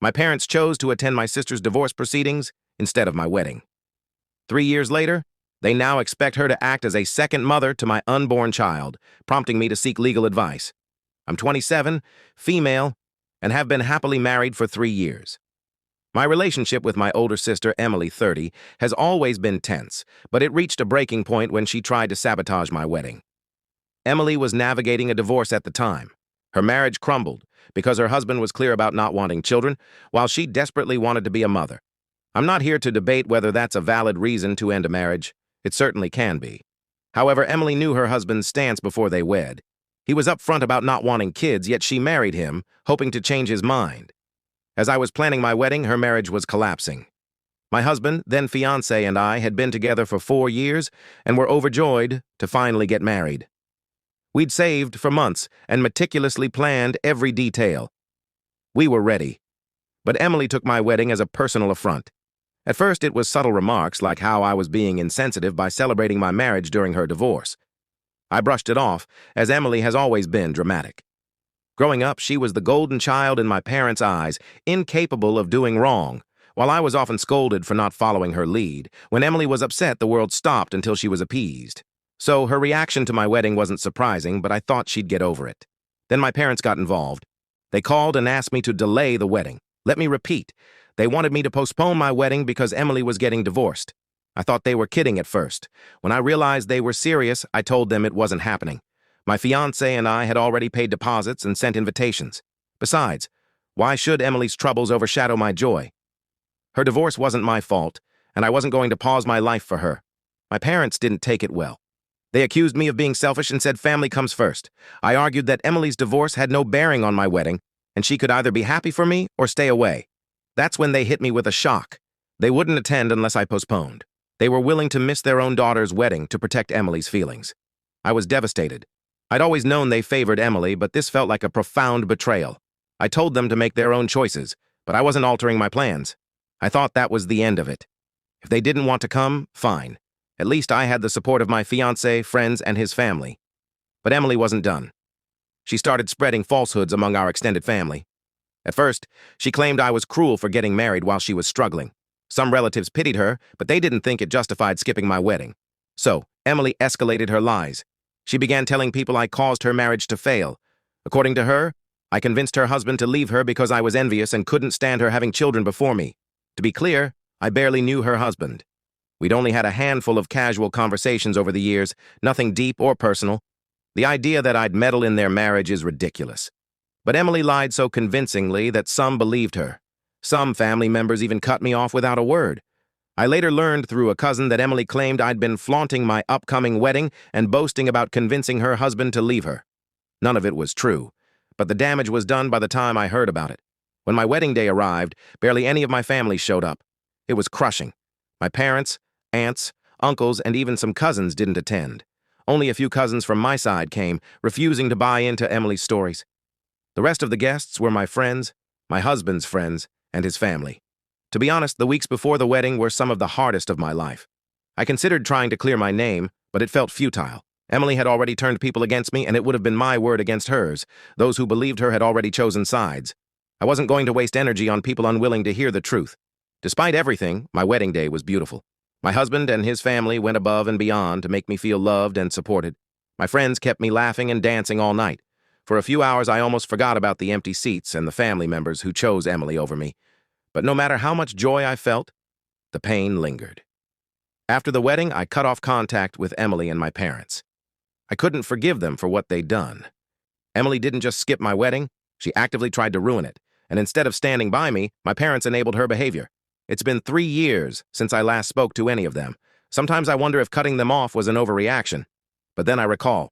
My parents chose to attend my sister's divorce proceedings instead of my wedding. 3 years later, they now expect her to act as a second mother to my unborn child, prompting me to seek legal advice. I'm 27, female, and have been happily married for 3 years. My relationship with my older sister, Emily, 30, has always been tense, but it reached a breaking point when she tried to sabotage my wedding. Emily was navigating a divorce at the time. Her marriage crumbled because her husband was clear about not wanting children, while she desperately wanted to be a mother. I'm not here to debate whether that's a valid reason to end a marriage. It certainly can be. However, Emily knew her husband's stance before they wed. He was upfront about not wanting kids, yet she married him, hoping to change his mind. As I was planning my wedding, her marriage was collapsing. My husband, then fiancé, and I had been together for 4 years and were overjoyed to finally get married. We'd saved for months and meticulously planned every detail. We were ready. But Emily took my wedding as a personal affront. At first, it was subtle remarks like how I was being insensitive by celebrating my marriage during her divorce. I brushed it off, as Emily has always been dramatic. Growing up, she was the golden child in my parents' eyes, incapable of doing wrong. While I was often scolded for not following her lead, when Emily was upset, the world stopped until she was appeased. So her reaction to my wedding wasn't surprising, but I thought she'd get over it. Then my parents got involved. They called and asked me to delay the wedding. Let me repeat. They wanted me to postpone my wedding because Emily was getting divorced. I thought they were kidding at first. When I realized they were serious, I told them it wasn't happening. My fiancé and I had already paid deposits and sent invitations. Besides, why should Emily's troubles overshadow my joy? Her divorce wasn't my fault, and I wasn't going to pause my life for her. My parents didn't take it well. They accused me of being selfish and said family comes first. I argued that Emily's divorce had no bearing on my wedding, and she could either be happy for me or stay away. That's when they hit me with a shock. They wouldn't attend unless I postponed. They were willing to miss their own daughter's wedding to protect Emily's feelings. I was devastated. I'd always known they favored Emily, but this felt like a profound betrayal. I told them to make their own choices, but I wasn't altering my plans. I thought that was the end of it. If they didn't want to come, fine. At least I had the support of my fiancé, friends, and his family. But Emily wasn't done. She started spreading falsehoods among our extended family. At first, she claimed I was cruel for getting married while she was struggling. Some relatives pitied her, but they didn't think it justified skipping my wedding. So, Emily escalated her lies. She began telling people I caused her marriage to fail. According to her, I convinced her husband to leave her because I was envious and couldn't stand her having children before me. To be clear, I barely knew her husband. We'd only had a handful of casual conversations over the years, nothing deep or personal. The idea that I'd meddle in their marriage is ridiculous. But Emily lied so convincingly that some believed her. Some family members even cut me off without a word. I later learned through a cousin that Emily claimed I'd been flaunting my upcoming wedding and boasting about convincing her husband to leave her. None of it was true, but the damage was done by the time I heard about it. When my wedding day arrived, barely any of my family showed up. It was crushing. My parents, aunts, uncles, and even some cousins didn't attend. Only a few cousins from my side came, refusing to buy into Emily's stories. The rest of the guests were my friends, my husband's friends, and his family. To be honest, the weeks before the wedding were some of the hardest of my life. I considered trying to clear my name, but it felt futile. Emily had already turned people against me, and it would have been my word against hers. Those who believed her had already chosen sides. I wasn't going to waste energy on people unwilling to hear the truth. Despite everything, my wedding day was beautiful. My husband and his family went above and beyond to make me feel loved and supported. My friends kept me laughing and dancing all night. For a few hours, I almost forgot about the empty seats and the family members who chose Emily over me. But no matter how much joy I felt, the pain lingered. After the wedding, I cut off contact with Emily and my parents. I couldn't forgive them for what they'd done. Emily didn't just skip my wedding, she actively tried to ruin it. And instead of standing by me, my parents enabled her behavior. It's been 3 years since I last spoke to any of them. Sometimes I wonder if cutting them off was an overreaction. But then I recall,